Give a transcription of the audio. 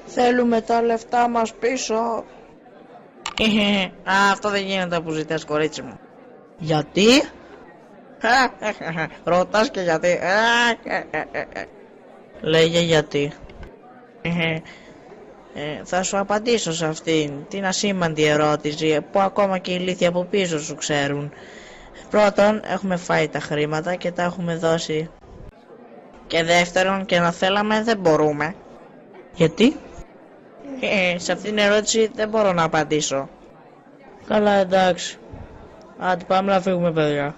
Θέλουμε τα λεφτά μας πίσω. Αυτό δεν γίνεται που ζητάς, κορίτσι μου. Γιατί? Ρωτάς και γιατί. Λέγε γιατί. Θα σου απαντήσω σε αυτήν την ασήμαντη ερώτηση που ακόμα και οι ηλίθιοι από πίσω σου ξέρουν. Πρώτον, έχουμε φάει τα χρήματα και τα έχουμε δώσει. Και δεύτερον, και να θέλαμε δεν μπορούμε. Γιατί? Σε αυτήν την ερώτηση δεν μπορώ να απαντήσω. Καλά, εντάξει. Άντε πάμε να φύγουμε, παιδιά.